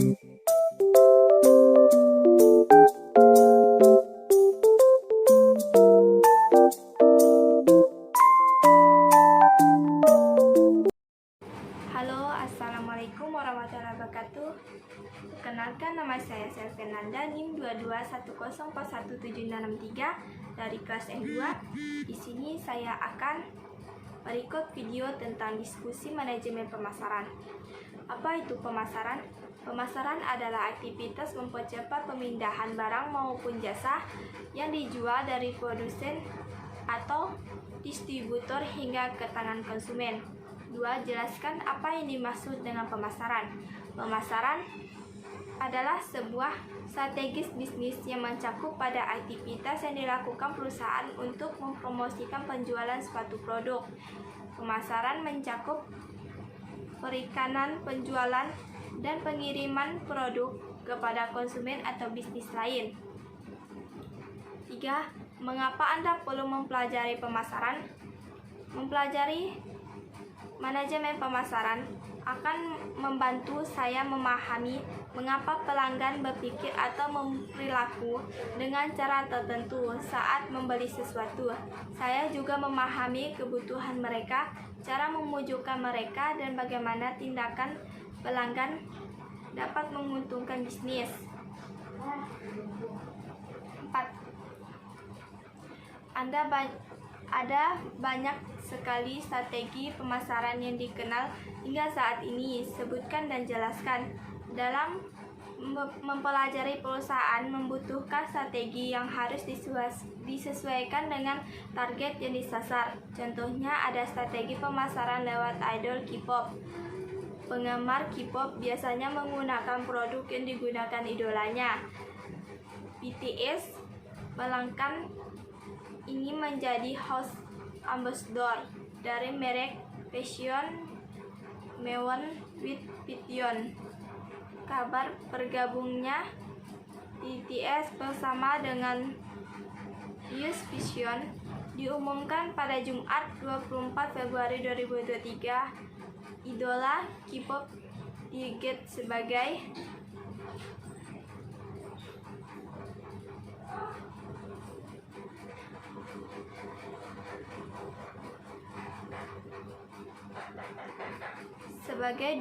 Halo, assalamualaikum warahmatullahi wabarakatuh. Perkenalkan, nama saya Selvenanda, NIM 2210417663 dari kelas N2. Di sini saya akan berikut video tentang diskusi manajemen pemasaran. Apa itu pemasaran? Pemasaran adalah aktivitas mempercepat pemindahan barang maupun jasa yang dijual dari produsen atau distributor hingga ke tangan konsumen. 2. Jelaskan apa yang dimaksud dengan pemasaran. Pemasaran adalah sebuah strategis bisnis yang mencakup pada aktivitas yang dilakukan perusahaan untuk mempromosikan penjualan suatu produk. Pemasaran mencakup perikanan, penjualan, dan pengiriman produk kepada konsumen atau bisnis lain. 3. Mengapa Anda perlu mempelajari pemasaran? Mempelajari manajemen pemasaran akan membantu saya memahami mengapa pelanggan berpikir atau berperilaku dengan cara tertentu saat membeli sesuatu. Saya juga memahami kebutuhan mereka, cara memujukkan mereka, dan bagaimana tindakan pelanggan dapat menguntungkan bisnis. 4. Ada banyak sekali strategi pemasaran yang dikenal hingga saat ini. Sebutkan dan jelaskan. Dalam mempelajari perusahaan membutuhkan strategi yang harus disesuaikan dengan target yang disasar. Contohnya ada strategi pemasaran lewat idol K-pop. Penggemar K-pop biasanya menggunakan produk yang digunakan idolanya. BTS bahkan ingin menjadi host ambassador dari merek fashion Mewon with Pition. Kabar bergabungnya BTS bersama dengan Yus Vision diumumkan pada Jumat 24 Februari 2023. Idola K-pop diget sebagai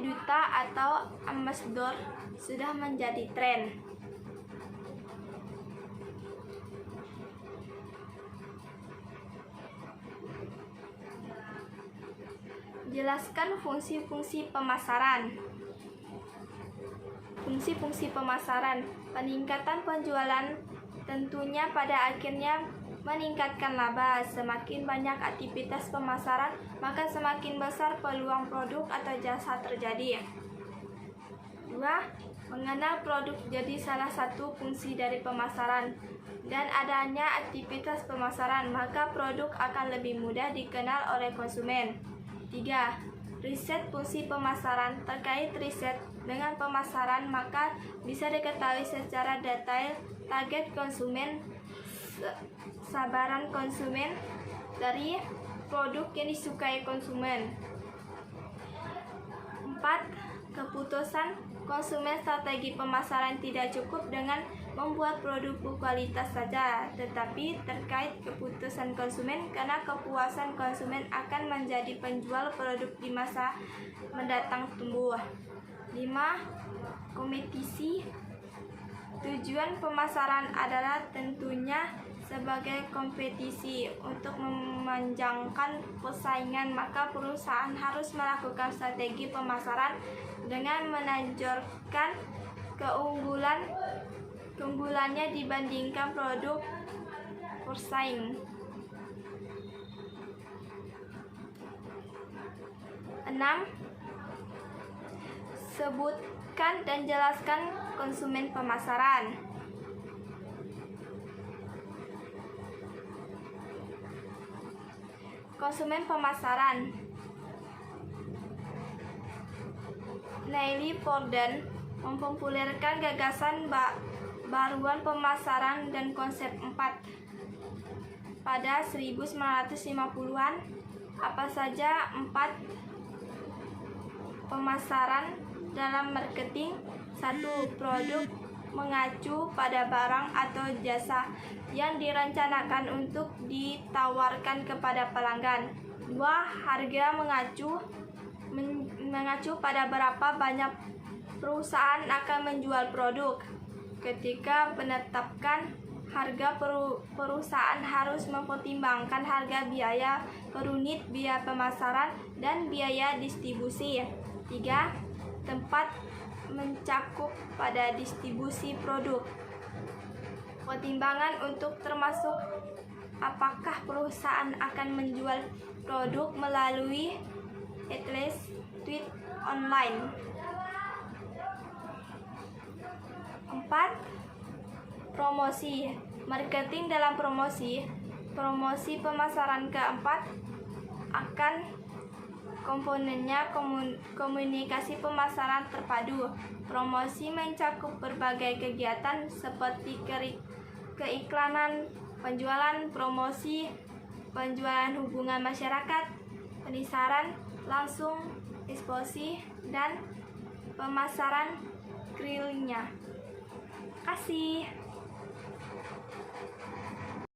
duta atau ambassador sudah menjadi tren. Jelaskan fungsi-fungsi pemasaran. Fungsi-fungsi pemasaran: peningkatan penjualan tentunya pada akhirnya meningkatkan laba. Semakin banyak aktivitas pemasaran, maka semakin besar peluang produk atau jasa terjadi. 2. Mengenal produk jadi salah satu fungsi dari pemasaran. Dan adanya aktivitas pemasaran, maka produk akan lebih mudah dikenal oleh konsumen. 3. Riset fungsi pemasaran. Terkait riset dengan pemasaran, maka bisa diketahui secara detail target konsumen, sabaran konsumen dari produk yang disukai konsumen. 4. Keputusan konsumen. Strategi pemasaran tidak cukup dengan membuat produk berkualitas saja, tetapi terkait keputusan konsumen, karena kepuasan konsumen akan menjadi penjual produk di masa mendatang tumbuh. 5. Kompetisi. Tujuan pemasaran adalah tentunya sebagai kompetisi. Untuk memanjangkan persaingan, maka perusahaan harus melakukan strategi pemasaran dengan menonjolkan keunggulannya dibandingkan produk bersaing. 6. Sebutkan dan jelaskan konsumen pemasaran. Konsumen pemasaran. Neely Forden mempopulerkan gagasan baruan pemasaran dan konsep 4 pada 1950-an. Apa saja 4 pemasaran dalam marketing? 1. Produk mengacu pada barang atau jasa yang direncanakan untuk ditawarkan kepada pelanggan. 2. Harga mengacu pada berapa banyak perusahaan akan menjual produk. Ketika menetapkan harga, perusahaan harus mempertimbangkan harga biaya per unit, biaya pemasaran, dan biaya distribusi. 3. Tempat mencakup pada distribusi produk. Pertimbangan untuk termasuk apakah perusahaan akan menjual produk melalui e-commerce, tweet online. 4. Promosi. Marketing dalam promosi. Promosi pemasaran. Keempat, akan komponennya komunikasi pemasaran terpadu. Promosi mencakup berbagai kegiatan seperti keiklanan, penjualan, promosi, penjualan hubungan masyarakat, penisaran langsung, eksposisi, dan pemasaran kerilingnya. Terima kasih.